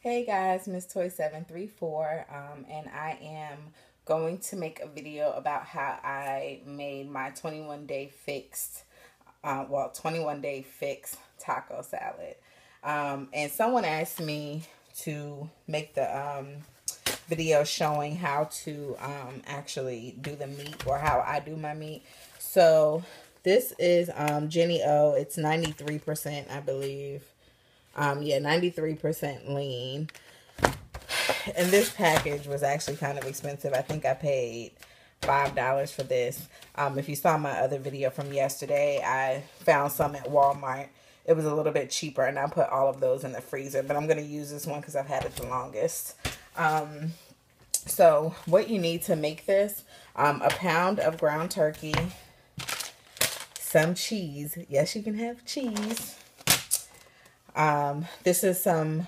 Hey guys, Miss Toy 734, and I am going to make a video about how I made my 21-day fixed, 21-day fixed taco salad. And someone asked me to make the video showing how to actually do the meat, or how I do my meat. So this is Jenny O. It's 93%, I believe. Yeah, 93% lean. And this package was actually kind of expensive. I think I paid $5 for this. If you saw my other video from yesterday, I found some at Walmart. It was a little bit cheaper, and I put all of those in the freezer. But I'm going to use this one because I've had it the longest. So what you need to make this, a pound of ground turkey, some cheese. Yes, you can have cheese. This is some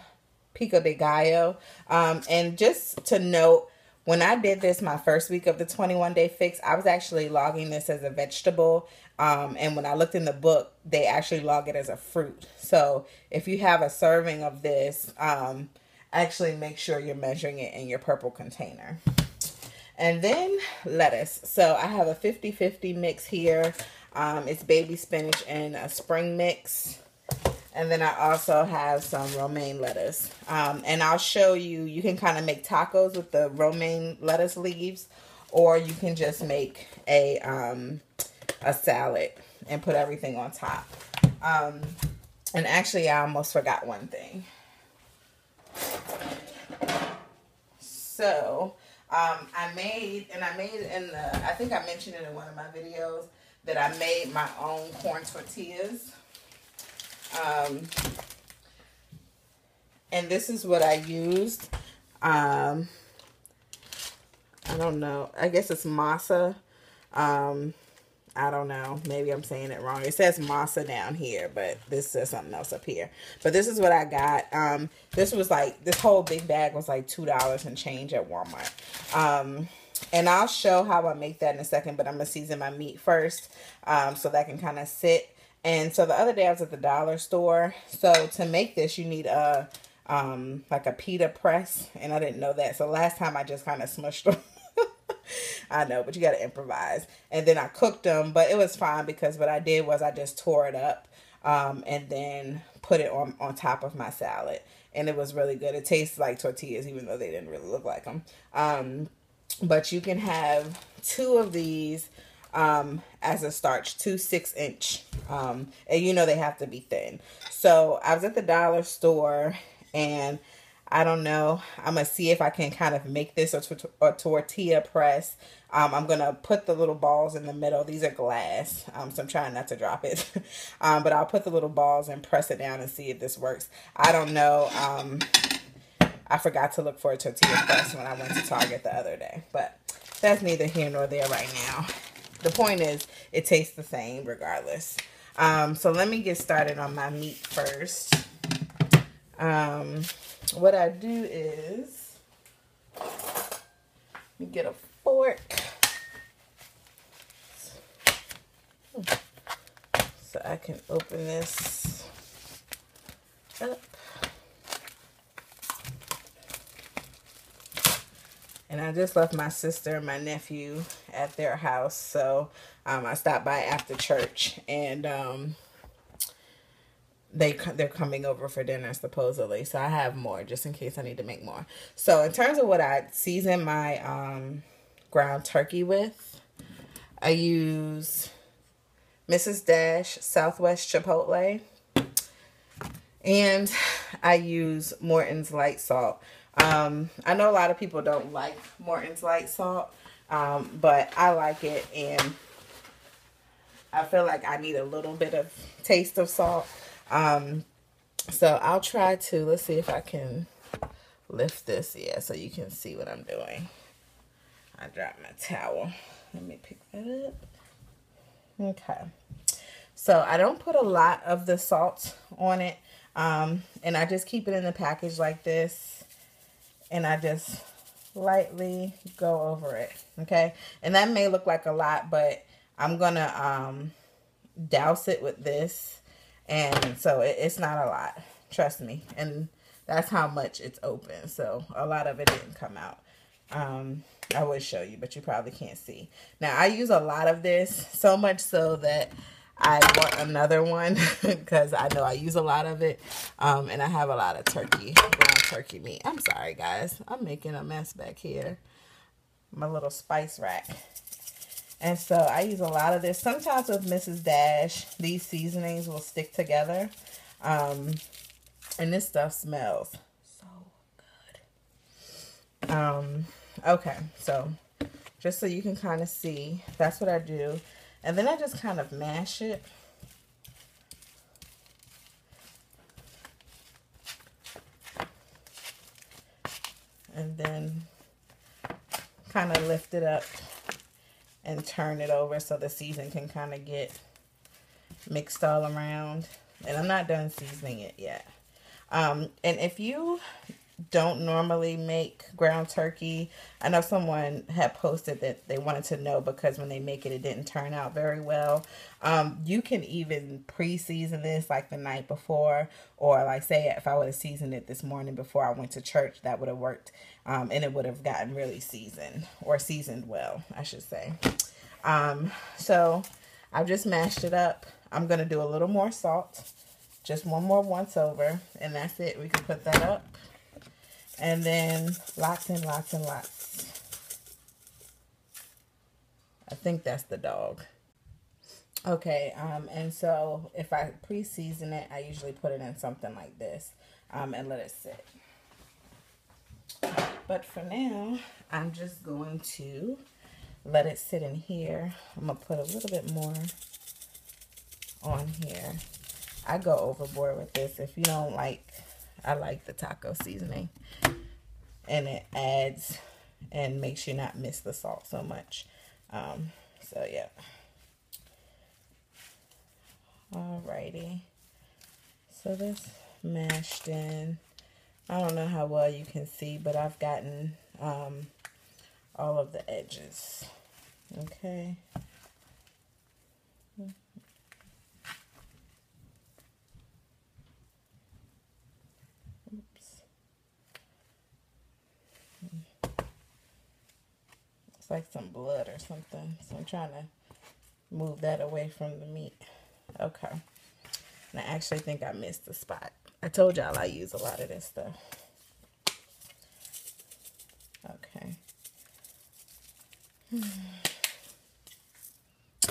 pico de gallo. And just to note, when I did this my first week of the 21-day fix, I was actually logging this as a vegetable. And when I looked in the book, they actually log it as a fruit. So if you have a serving of this, actually make sure you're measuring it in your purple container. And then lettuce. So I have a 50-50 mix here. It's baby spinach and a spring mix. And then I also have some romaine lettuce. And I'll show you, you can kind of make tacos with the romaine lettuce leaves, or you can just make a salad and put everything on top. And actually, I almost forgot one thing. So, I made in the, I think I mentioned it in one of my videos, that I made my own corn tortillas. And this is what I used. I don't know. I guess it's masa. I don't know. Maybe I'm saying it wrong. It says masa down here, but this says something else up here. But this is what I got. This was like, this whole big bag was like $2 and change at Walmart. And I'll show how I make that in a second, but I'm going to season my meat first, so that can kind of sit. And so the other day I was at the dollar store. So to make this, you need a like a pita press, and I didn't know that. So last time I just kind of smushed them. I know, but you got to improvise. And then I cooked them, but it was fine because what I did was I just tore it up and then put it on top of my salad. And it was really good. It tastes like tortillas, even though they didn't really look like them. But you can have 2 of these as a starch, 2 6-inch, and you know they have to be thin. So I was at the dollar store, and I don't know, I'm gonna see if I can kind of make this a tortilla press. I'm gonna put the little balls in the middle. These are glass, so I'm trying not to drop it. But I'll put the little balls and press it down and see if this works. I don't know. I forgot to look for a tortilla press when I went to Target the other day, but that's neither here nor there right now. The point is, it tastes the same regardless. So let me get started on my meat first. What I do is, let me get a fork. So I can open this up. And I just left my sister and my nephew at their house. So I stopped by after church, and they're coming over for dinner supposedly. So I have more just in case I need to make more. So in terms of what I season my ground turkey with, I use Mrs. Dash Southwest Chipotle, and I use Morton's light salt. I know a lot of people don't like Morton's light salt, but I like it, and I feel like I need a little bit of taste of salt. So I'll try to, let's see if I can lift this, yeah, so you can see what I'm doing. I dropped my towel. Let me pick that up. Okay. So I don't put a lot of the salt on it, and I just keep it in the package like this. And I just lightly go over it, okay? And that may look like a lot, but I'm going to douse it with this. And so it's not a lot, trust me. And That's how much it's open. So a lot of it didn't come out. I would show you, but you probably can't see. Now, I use a lot of this, so much so that I want another one because I know I use a lot of it. And I have a lot of ground turkey meat. I'm sorry, guys. I'm making a mess back here. My little spice rack. And so I use a lot of this. Sometimes with Mrs. Dash, these seasonings will stick together. And this stuff smells so good. Okay, so just so you can kind of see, that's what I do. And then I just kind of mash it. And then kind of lift it up and turn it over so the season can kind of get mixed all around. And I'm not done seasoning it yet. And if you don't normally make ground turkey, I know someone had posted that they wanted to know because when they make it, it didn't turn out very well. You can even pre-season this like the night before, or like say if I would have seasoned it this morning before I went to church, that would have worked. And it would have gotten really seasoned, or seasoned well, I should say. So I've just mashed it up. I'm going to do a little more salt, just one more once over, and that's it. We can put that up. And then lots and lots and lots. I think that's the dog. Okay, and so if I pre-season it, I usually put it in something like this and let it sit. But for now, I'm just going to let it sit in here. I'm going to put a little bit more on here. I go overboard with this. If you don't like, I like the taco seasoning. And it adds and makes you not miss the salt so much. So, yeah. Alrighty. So this mashed in. I don't know how well you can see, but I've gotten all of the edges. Okay. Oops. It's like some blood or something. So I'm trying to move that away from the meat. Okay. And I actually think I missed the spot. I told y'all I use a lot of this stuff. Okay.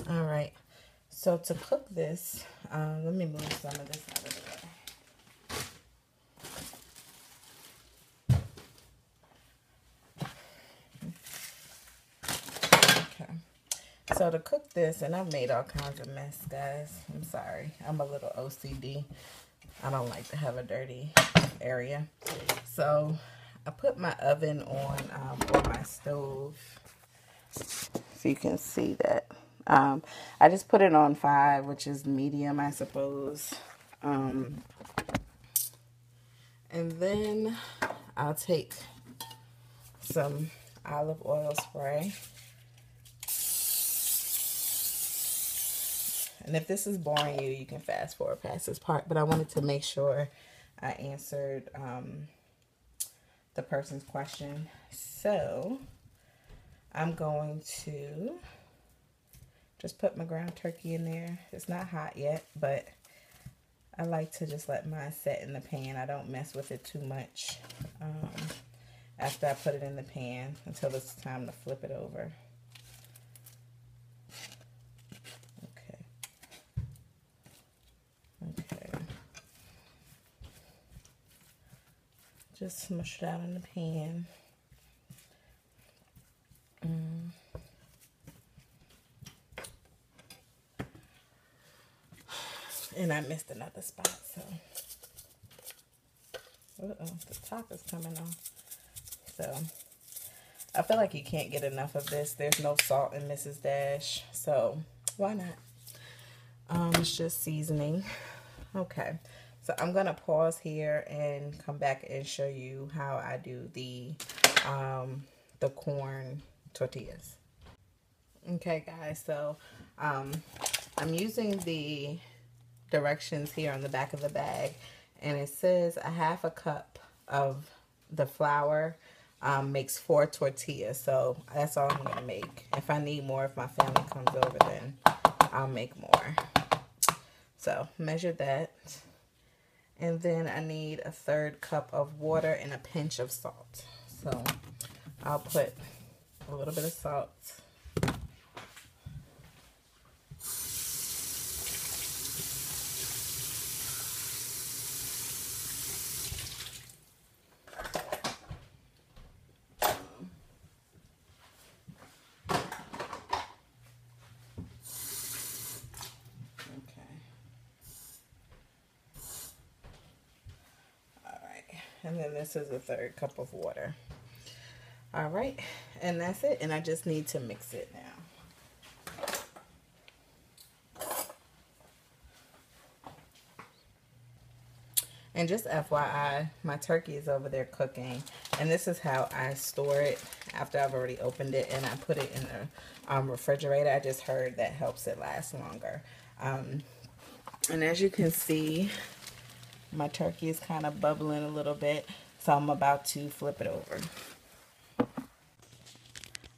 All right. So to cook this, let me move some of this out of the way. So to cook this, and I've made all kinds of mess, guys. I'm sorry. I'm a little OCD. I don't like to have a dirty area. So I put my oven on my stove. So you can see that. I just put it on 5, which is medium, I suppose. And then I'll take some olive oil spray. And if this is boring you, you can fast forward past this part. But I wanted to make sure I answered the person's question. So I'm going to just put my ground turkey in there. It's not hot yet, but I like to just let mine set in the pan. I don't mess with it too much after I put it in the pan until it's time to flip it over. Just smush it out in the pan. And I missed another spot, so. The top is coming off. So, I feel like you can't get enough of this. There's no salt in Mrs. Dash, so why not? It's just seasoning. Okay. So I'm going to pause here and come back and show you how I do the corn tortillas. Okay, guys, so I'm using the directions here on the back of the bag, And it says a half a cup of the flour makes 4 tortillas. So that's all I'm going to make. If I need more, if my family comes over, then I'll make more. So measure that. And then I need a 1/3 cup of water and a pinch of salt. So I'll put a little bit of salt. And then this is a 1/3 cup of water. All right, and that's it. And I just need to mix it now. And just FYI, my turkey is over there cooking. And this is how I store it after I've already opened it. And I put it in the refrigerator. I just heard that helps it last longer. And as you can see, my turkey is kind of bubbling a little bit. So I'm about to flip it over.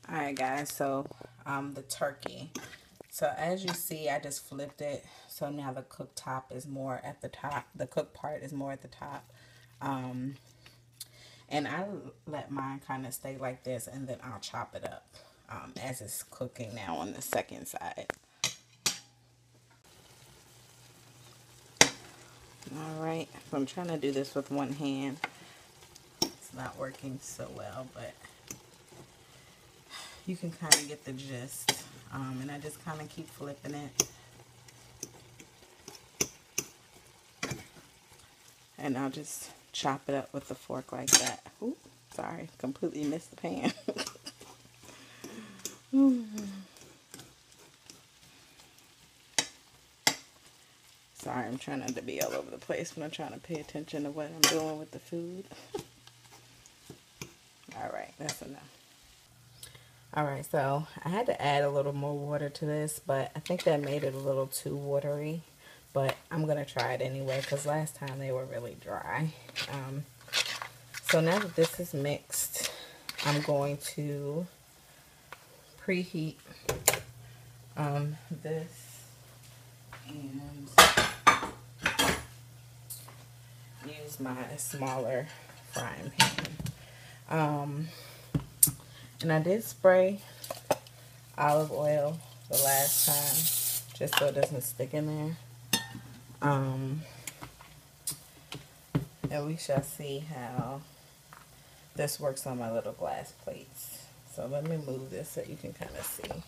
Alright guys, so the turkey. So as you see, I just flipped it. So now the cooked top is more at the top. The cooked part is more at the top. And I let mine kind of stay like this, and then I'll chop it up as it's cooking now on the second side. Alright, so I'm trying to do this with one hand. It's not working so well, but you can kind of get the gist. And I just kind of keep flipping it. And I'll just chop it up with the fork like that. Ooh, sorry, completely missed the pan. Sorry, I'm trying not to be all over the place, but I'm trying to pay attention to what I'm doing with the food. Alright, that's enough. Alright, so I had to add a little more water to this, but I think that made it a little too watery. But I'm going to try it anyway, because last time they were really dry. So now that this is mixed, I'm going to preheat this and use my smaller frying pan. And I did spray olive oil the last time, just so it doesn't stick in there. And we shall see how this works on my little glass plates. So let me move this so you can kind of see.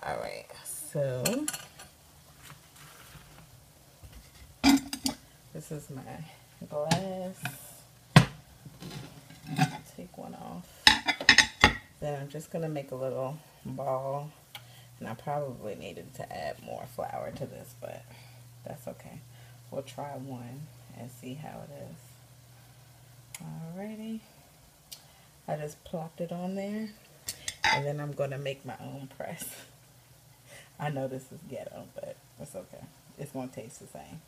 Alright, so this is my glass. Take one off. Then I'm just going to make a little ball. And I probably needed to add more flour to this, but that's okay. We'll try one and see how it is. Alrighty. I just plopped it on there. And then I'm going to make my own press. I know this is ghetto, but it's okay. It's going to taste the same.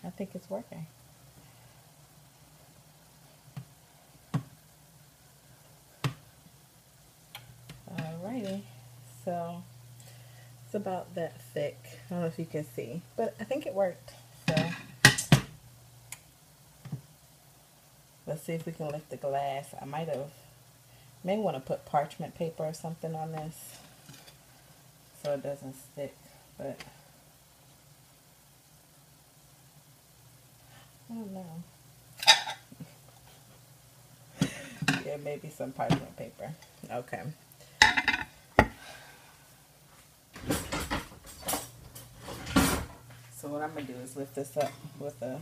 I think it's working. Alrighty, so it's about that thick. I don't know if you can see, but I think it worked. So let's see if we can lift the glass. I may want to put parchment paper or something on this so it doesn't stick, but I don't know. Yeah, maybe some parchment paper. Okay. So what I'm going to do is lift this up with a...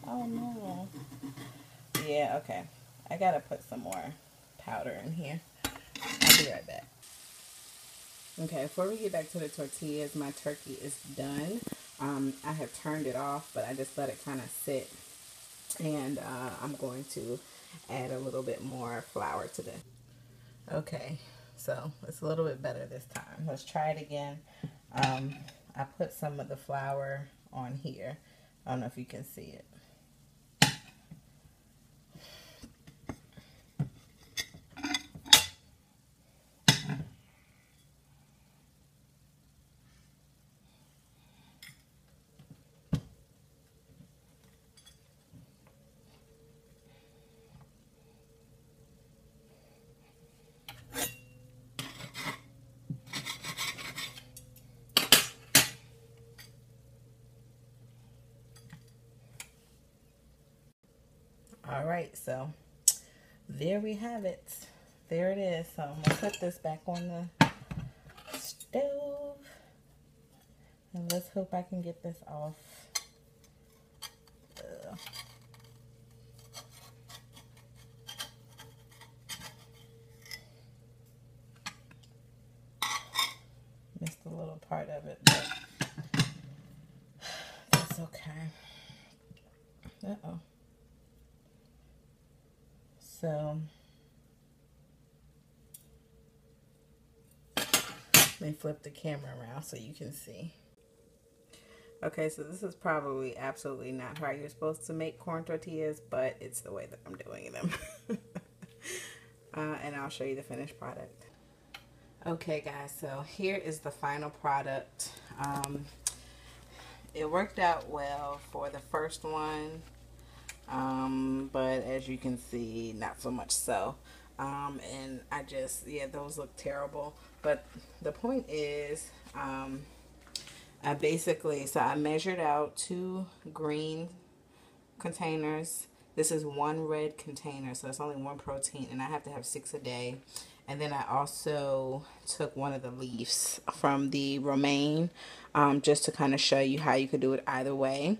Oh, no. Yeah, okay. I got to put some more powder in here. I'll be right back. Okay, before we get back to the tortillas, my turkey is done. I have turned it off, but I just let it kind of sit. And I'm going to add a little bit more flour to this. Okay, So it's a little bit better this time. Let's try it again. I put some of the flour on here. I don't know if you can see it. All right, so there we have it. There it is. So I'm gonna put this back on the stove, and let's hope I can get this off. Missed a little part of it, but that's okay. Uh-oh. So let me flip the camera around so you can see. Okay, so this is probably absolutely not how you're supposed to make corn tortillas, but it's the way that I'm doing them. And I'll show you the finished product. Okay guys, so here is the final product. It worked out well for the first one, but as you can see, not so much so. And I just, yeah, those look terrible. But the point is, I basically, so I measured out 2 green containers. This is 1 red container, so it's only 1 protein, and I have to have 6 a day. And then I also took one of the leaves from the romaine, just to kind of show you how you could do it either way.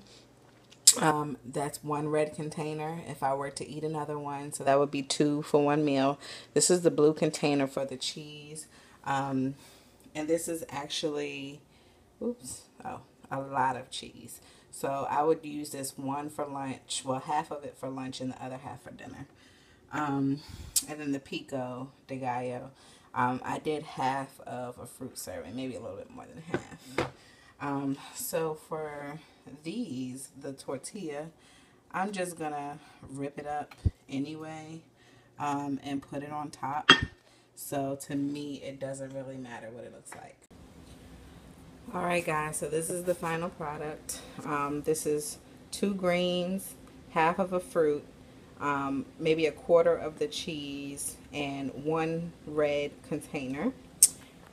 That's 1 red container if I were to eat another one, so that would be 2 for 1 meal. This is the blue container for the cheese, and this is actually, oops, oh, a lot of cheese. So I would use this 1 for lunch, well, half of it for lunch and the other half for dinner. And then the pico de gallo, I did half of a fruit serving, maybe a little bit more than half. So for these, the tortilla, I'm just gonna rip it up anyway, and put it on top. So to me, it doesn't really matter what it looks like. Alright guys, so this is the final product. This is 2 greens, half of a fruit, maybe a quarter of the cheese, and 1 red container.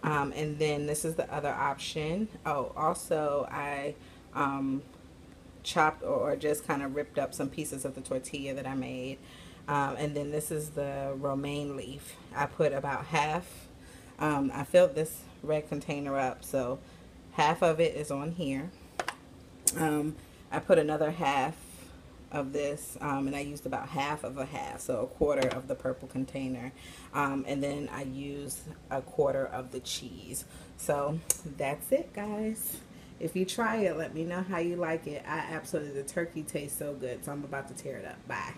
And then this is the other option. Oh, also I chopped or just kind of ripped up some pieces of the tortilla that I made. And then this is the romaine leaf. I put about half. I filled this red container up, so half of it is on here. I put another half of this, and I used about half of a half, so a quarter of the purple container, and then I used a quarter of the cheese. So that's it, guys. If you try it, let me know how you like it. The turkey tastes so good, so I'm about to tear it up. Bye.